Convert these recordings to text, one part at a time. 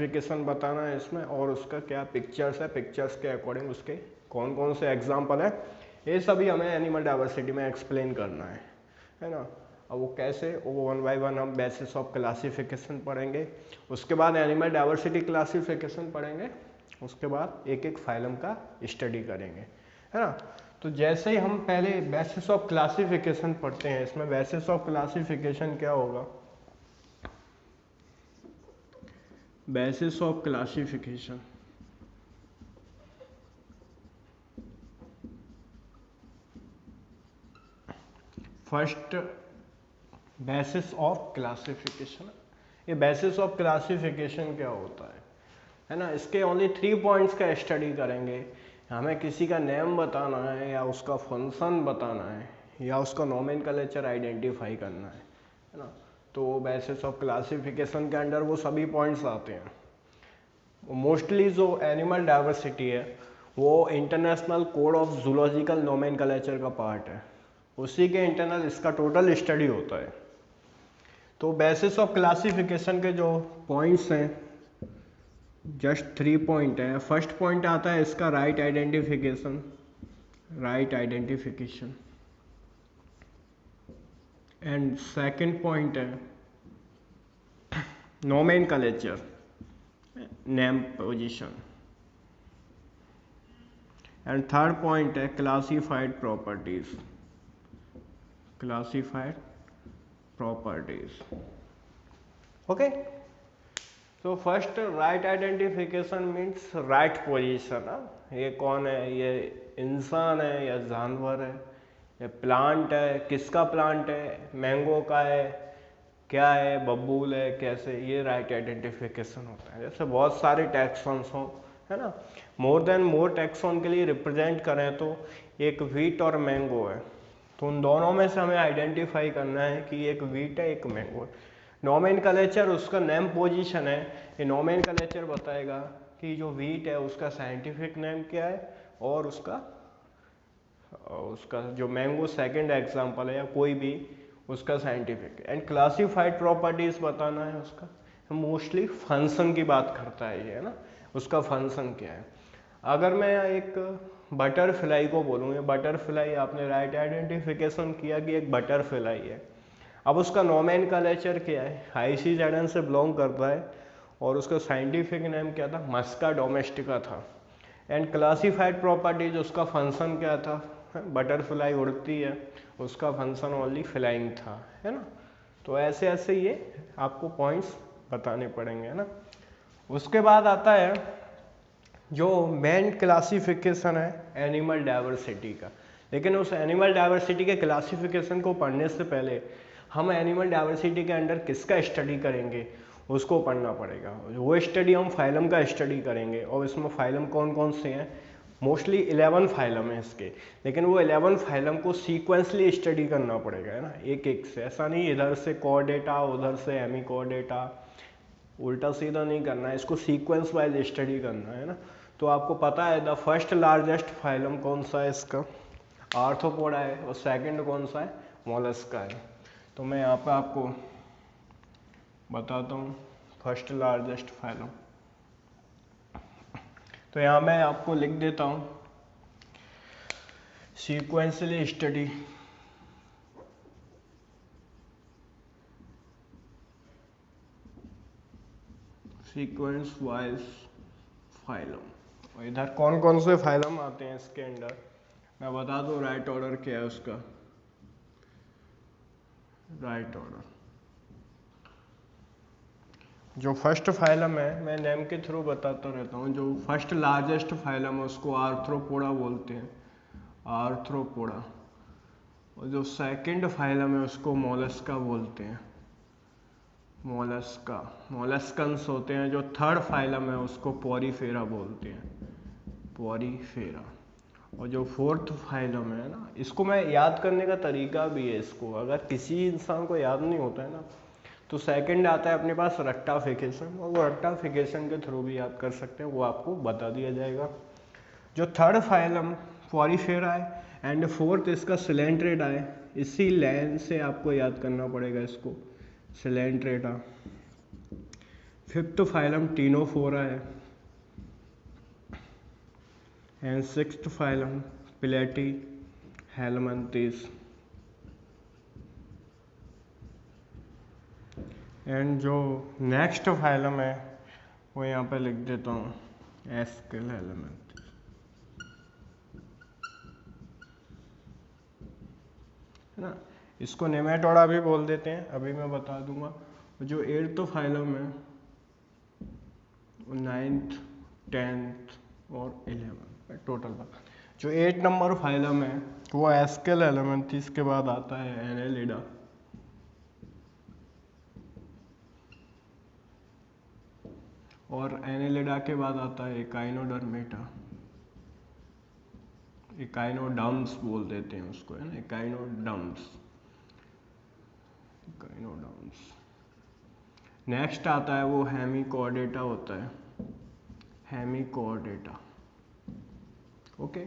Classification बताना है इसमें, और उसका क्या पिक्चर्स है, पिक्चर्स के अकॉर्डिंग उसके कौन कौन से एग्जाम्पल है, ये सभी हमें एनिमल डाइवर्सिटी में एक्सप्लेन करना है ना। अब वो कैसे, वो वन बाय वन हम बेसिस ऑफ क्लासिफिकेशन पढ़ेंगे, उसके बाद एनिमल डाइवर्सिटी क्लासिफिकेशन पढ़ेंगे, उसके बाद एक एक फाइलम का स्टडी करेंगे, है ना। तो जैसे ही हम पहले बेसिस ऑफ क्लासिफिकेशन पढ़ते हैं, इसमें बेसिस ऑफ क्लासिफिकेशन क्या होगा, basis of classification first basis of classification, ये बेसिस ऑफ क्लासिफिकेशन क्या होता है ना। इसके ओनली 3 पॉइंट्स का स्टडी करेंगे। हमें किसी का नेम बताना है, या उसका फंक्शन बताना है, या उसका नोमेनक्लेचर आइडेंटिफाई करना है ना। तो बेसिस ऑफ क्लासिफिकेशन के अंडर वो सभी पॉइंट्स आते हैं। मोस्टली जो एनिमल डाइवर्सिटी है वो international code of zoological nomenclature का पार्ट है, उसी के इंटरनल इसका टोटल स्टडी होता है। तो बेसिस ऑफ क्लासिफिकेशन के जो पॉइंट्स हैं, जस्ट 3 पॉइंट है। फर्स्ट पॉइंट आता है इसका right identification, right identification, and second point है nomenclature, name position, and third point है classified properties, classified properties. Okay, तो first right identification means right position. ये कौन है, ये इंसान है या जानवर है, ये प्लांट है, किसका प्लांट है, मैंगो का है, क्या है, बबूल है, कैसे, ये राइट आइडेंटिफिकेशन होता है। जैसे बहुत सारे टैक्सॉन्स हों, है ना, मोर देन मोर टैक्सॉन के लिए रिप्रेजेंट करें तो एक व्हीट और मैंगो है, तो उन दोनों में से हमें आइडेंटिफाई करना है कि एक व्हीट है, एक मैंगो है। नोमेनक्लेचर उसका नेम पोजीशन है, ये नोमेनक्लेचर बताएगा कि जो व्हीट है उसका साइंटिफिक नेम क्या है, और उसका जो मैंगो सेकंड एग्जांपल है या कोई भी उसका साइंटिफिक। एंड क्लासिफाइड प्रॉपर्टीज बताना है उसका, मोस्टली फंक्शन की बात करता है ये, है ना, उसका फंक्शन क्या है। अगर मैं एक बटरफ्लाई को बोलूँ, ये बटरफ्लाई, आपने राइट आइडेंटिफिकेशन किया कि एक बटरफ्लाई है, अब उसका नोमेनक्लेचर क्या है, हाइसीजेडन से बिलोंग करता है, और उसका साइंटिफिक नेम क्या था, मस्का डोमेस्टिका था। एंड क्लासिफाइड प्रॉपर्टीज, उसका फंक्शन क्या था, बटरफ्लाई उड़ती है, उसका फंक्शन ओनली फ्लाइंग था, है ना। तो ऐसे ऐसे ये आपको पॉइंट्स बताने पड़ेंगे, है ना। उसके बाद आता है जो मेन क्लासिफिकेशन है एनिमल डाइवर्सिटी का। लेकिन उस एनिमल डाइवर्सिटी के क्लासिफिकेशन को पढ़ने से पहले हम एनिमल डाइवर्सिटी के अंडर किसका स्टडी करेंगे उसको पढ़ना पड़ेगा। वो स्टडी हम फाइलम का स्टडी करेंगे, और इसमें फाइलम कौन कौन से हैं, मोस्टली 11 फाइलम है इसके, लेकिन वो 11 फाइलम को सीक्वेंसली स्टडी करना पड़ेगा, है ना, एक एक से। ऐसा नहीं इधर से कॉर्डेटा उधर से हेमिकॉर्डेटा, उल्टा सीधा नहीं करना है, इसको सीक्वेंस वाइज स्टडी करना है ना। तो आपको पता है द फर्स्ट लार्जेस्ट फाइलम कौन सा है इसका, आर्थ्रोपोडा है, और सेकंड कौन सा है, मोलस्का है। तो मैं यहाँ पे आपको बताता हूँ फर्स्ट लार्जेस्ट फाइलम। तो यहाँ मैं आपको लिख देता हूँ sequentially study, sequence wise phylum. और इधर कौन कौन से फाइलम आते हैं इसके अंदर मैं बता दूँ। राइट ऑर्डर क्या है उसका, राइट ऑर्डर जो फर्स्ट फाइलम है, मैं नेम के थ्रू बताता रहता हूँ। जो फर्स्ट लार्जेस्ट फाइलम है उसको आर्थ्रोपोडा बोलते हैं, आर्थ्रोपोडा। और जो सेकंड फाइलम है उसको मोलस्का बोलते हैं, मोलस्का, मोलस्कन्स होते हैं। जो थर्ड फाइलम है उसको पोरीफेरा बोलते हैं, पोरीफेरा। और जो फोर्थ फाइलम है ना, इसको मैं याद करने का तरीका भी है इसको, अगर किसी इंसान को याद नहीं होता है ना, तो सेकंड आता है अपने पास रेक्टाफिकेशन, और वो रेक्टाफिकेशन के थ्रू भी याद कर सकते हैं, वो आपको बता दिया जाएगा। जो थर्ड फाइलम पोरीफेरा है, एंड फोर्थ इसका सिलेंट्रेटा है। इसी लाइन से आपको याद करना पड़ेगा इसको, सिलेंट्रेटा। फिफ्थ फाइलम टीनोफोरा है एंड सिक्स्थ फाइलम प्लेटी हेलमंथिस एंड जो नेक्स्ट फाइलम है वो यहाँ पे लिख देता हूँ एस्केल हेलमंथिस। है ना, इसको नेमेटोडा भी बोल देते हैं, अभी मैं बता दूंगा। जो एट्थ फाइलम है, नाइन्थ, टेंथ और 11 टोटल बता। जो 8 नंबर फाइलम है वो एस्केल हेलमंथिस के बाद आता है एनेलिडा, और एनेलिडा के बाद आता है एकाइनोडर्मेटा, इकाइनोडर्म्स बोल देते हैं उसको, है ना, इकाइनोडर्म्स। नेक्स्ट आता है वो हेमिकॉर्डेटा होता है, हेमिकॉर्डेटा। ओके,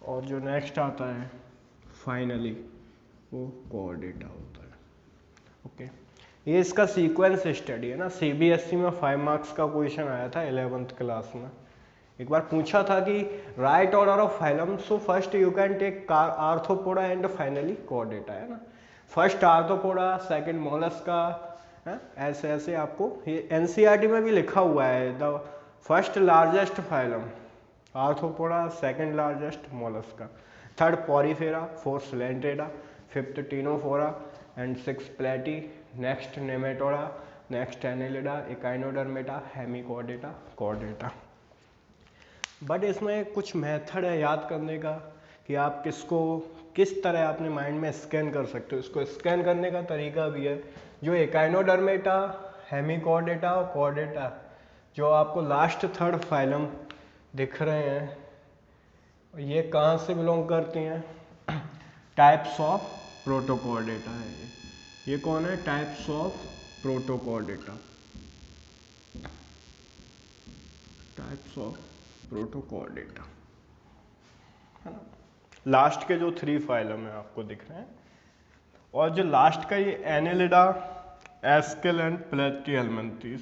और जो नेक्स्ट आता है फाइनली वो कॉर्डेटा होता है। ओके, ये इसका सीक्वेंस स्टडी है ना। सीबीएसई में 5 मार्क्स का क्वेश्चन आया था 11th क्लास में। एक बार पूछा था कि right order of phylum, so first you can take Arthropoda and finally Chordata, है ना। फर्स्ट आर्थ्रोपोडा, सेकंड मोलस्का, ऐसे ऐसे आपको ये एनसीईआरटी में भी लिखा हुआ है। The first largest phylum arthropoda, second largest mollusca, third porifera, fourth coelenterata, fifth ctenophora and six platy, next nematoda, next annelida, echinodermata, hemichordata, chordata. But इसमें कुछ मेथड है याद करने का कि आप किसको किस तरह अपने माइंड में स्कैन कर सकते हो। इसको स्कैन करने का तरीका भी है। जो इकाइनोडर्मेटा, हेमिकॉर्डेटा और कॉर्डेटा, जो आपको लास्ट थर्ड फाइलम दिख रहे हैं, ये कहाँ से बिलोंग करती हैं? टाइप्स ऑफ प्रोटोकॉर्डेटा है ये कौन है? Types of Protochordata, types of Protochordata, है ना। लास्ट के जो 3 फाइलम है आपको दिख रहे हैं, और जो लास्ट का ये एनेलिडा, एस्केल एंड प्लेटी हेलमंथिस,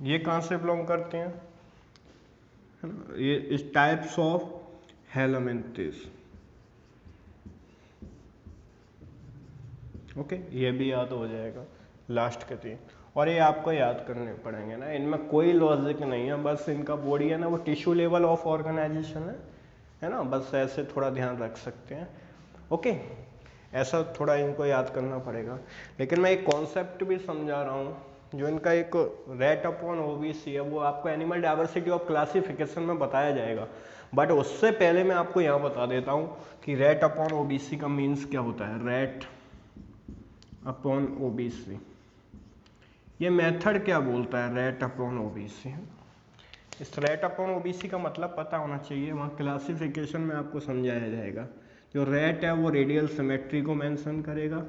ये कहाँ से बिलोंग करते हैं? है ना, ये इस टाइप्स ऑफ हेलमंथिस। ओके, ये भी याद हो जाएगा लास्ट के 3। और ये आपको याद करने पड़ेंगे ना, इनमें कोई लॉजिक नहीं है, बस इनका बॉडी है ना वो टिश्यू लेवल ऑफ ऑर्गेनाइजेशन है ना, बस ऐसे थोड़ा ध्यान रख सकते हैं। ओके, ऐसा थोड़ा इनको याद करना पड़ेगा। लेकिन मैं एक कॉन्सेप्ट भी समझा रहा हूँ, जो इनका एक रेट अपॉन ओबीसी है, वो आपको एनिमल डाइवर्सिटी ऑफ क्लासिफिकेशन में बताया जाएगा। बट उससे पहले मैं आपको यहाँ बता देता हूँ कि रेट अपॉन ओबीसी का मीन्स क्या होता है। रेट अपॉन ओबीसी, ये मेथड क्या बोलता है? Rate upon OBC. इस रेट अपॉन ओबीसी का मतलब पता होना चाहिए, वहाँ क्लासिफिकेशन में आपको समझाया जाएगा। जो रेट है वो रेडियल सिमेट्री को मेंशन करेगा,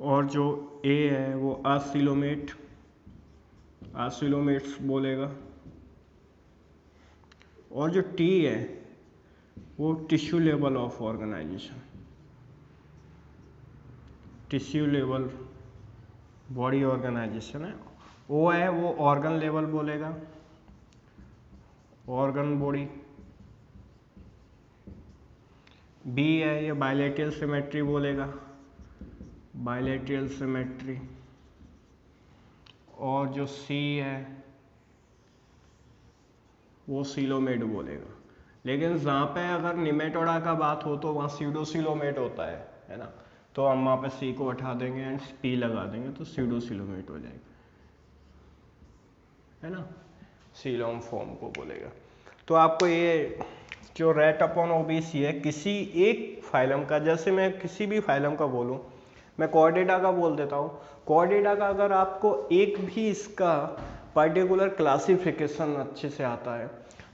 और जो ए है वो आसिलोमेट्स बोलेगा, और जो टी है वो tissue level of organisation, tissue level body organisation है। ओ है वो ऑर्गन लेवल बोलेगा, ऑर्गन बॉडी। बी है ये बायलैटरल सिमेट्री बोलेगा, बायलैटरल सिमेट्री। और जो सी है वो सीलोमेट बोलेगा। लेकिन जहाँ पे अगर निमेटोडा का बात हो तो वहाँ सीडोसिलोमेट होता है ना, तो हम वहाँ पे सी को हटा देंगे एंड पी लगा देंगे तो सीडोसिलोमेट हो जाएगा, है ना, सीलोम फॉर्म को बोलेगा। तो आपको ये जो रेट अपॉन ओबीसी है किसी एक फाइलम का, जैसे मैं किसी भी फाइलम का बोलूँ, मैं कॉर्डेटा का बोल देता हूँ। कॉर्डेटा का अगर आपको एक भी इसका पर्टिकुलर क्लासिफिकेशन अच्छे से आता है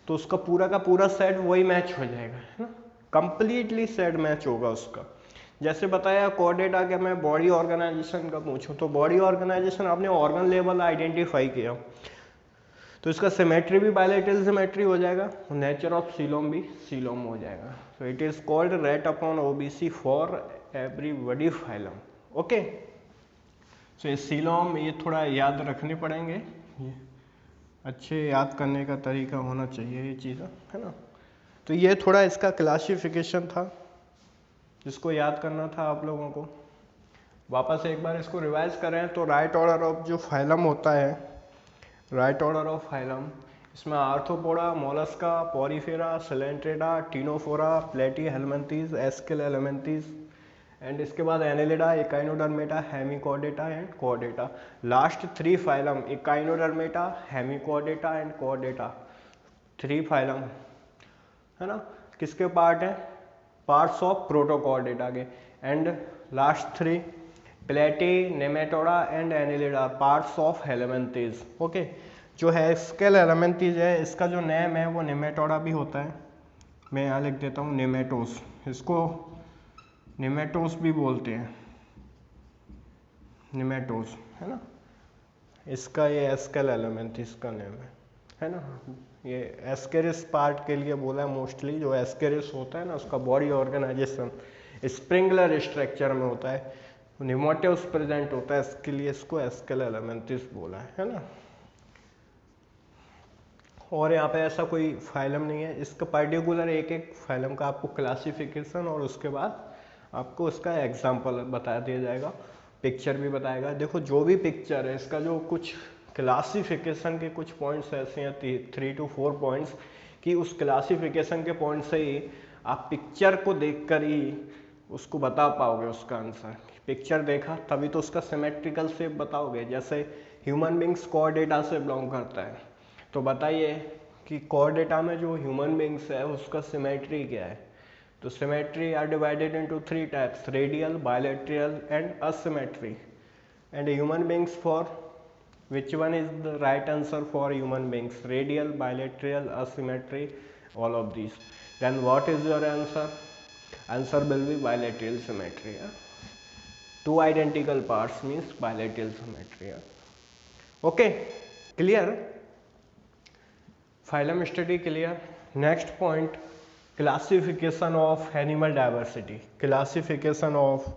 तो उसका पूरा का पूरा सेट वही मैच हो जाएगा, है ना, कंप्लीटली सेट मैच होगा उसका। जैसे बताया कॉर्डेटा के मैं बॉडी ऑर्गेनाइजेशन का पूछूं तो बॉडी ऑर्गेनाइजेशन आपने ऑर्गन लेवल आइडेंटिफाई किया तो इसका सिमेट्री भी बायलैटरल सिमेट्री हो जाएगा, नेचर ऑफ सीलोम भी सीलोम हो जाएगा। So it is called rate upon OBC for every body phylum. Okay, so ये सीलोम ये थोड़ा याद रखने पड़ेंगे, ये अच्छे याद करने का तरीका होना चाहिए ये चीज़ें, है ना। तो ये थोड़ा इसका क्लासिफिकेशन था जिसको याद करना था आप लोगों को। वापस एक बार इसको रिवाइज करें तो राइट ऑर्डर ऑफ जो फाइलम होता है, राइट ऑर्डर ऑफ फाइलम, इसमें arthropoda, Mollusca, Porifera, Coelenterata, Ctenophora, प्लेटी हेलमिंथीज, एस्केल एलिमेंथीज, एंड इसके बाद Annelida, echinodermata, Hemichordata and Chordata. Last 3 phylum Echinodermata, Hemichordata and Chordata, 3 phylum, है ना, किसके पार्ट हैं? पार्ट्स ऑफ प्रोटोकॉर्डेटा के। एंड लास्ट 3 प्लेटी, Nematoda and Annelida, parts of helminths. Okay, जो एस्केल एलिमेंथीज है इसका जो नेम है वो नेमेटोडा भी होता है, मैं यहाँ लिख देता हूँ नेमेटोस, इसको नेमेटोस भी बोलते हैं, नेमेटोस, है ना। इसका ये एस्केल एलिमेंथीज का नेम है ना। ये एस्केरिस पार्ट के लिए बोला है मोस्टली, जो एस्केरिस होता है ना उसका बॉडी ऑर्गेनाइजेशन स्प्रिंगलर स्ट्रक्चर में होता है, निमोटिव्स प्रेजेंट होता है, इसके लिए इसको एस्केल एलिमेंथीज बोला है ना। और यहाँ पे ऐसा कोई फाइलम नहीं है, इसका पर्टिकुलर एक एक फाइलम का आपको क्लासिफिकेशन और उसके बाद आपको उसका एग्जाम्पल बता दिया जाएगा, पिक्चर भी बताएगा। देखो जो भी पिक्चर है इसका जो कुछ क्लासिफिकेशन के कुछ पॉइंट्स ऐसे हैं 3 to 4 पॉइंट्स कि उस क्लासिफिकेशन के पॉइंट से ही आप पिक्चर को देखकर ही उसको बता पाओगे उसका आंसर। पिक्चर देखा तभी तो उसका सिमेट्रिकल शेप बताओगे। जैसे ह्यूमन बींग्स कॉर्डेटा से बिलोंग करता है, तो बताइए कि कॉर्डेटा में जो ह्यूमन बींग्स है उसका सिमेट्री क्या है। तो symmetry are divided into 3 types, radial, bilateral and asymmetry. And human beings for which one is the right answer for human beings? Radial, bilateral, asymmetry, all of these. Then what is your answer? Answer will be bilateral symmetry. Two identical parts means bilateral symmetry. Okay, clear? Phylum study clear. Next point, classification of animal diversity. Classification of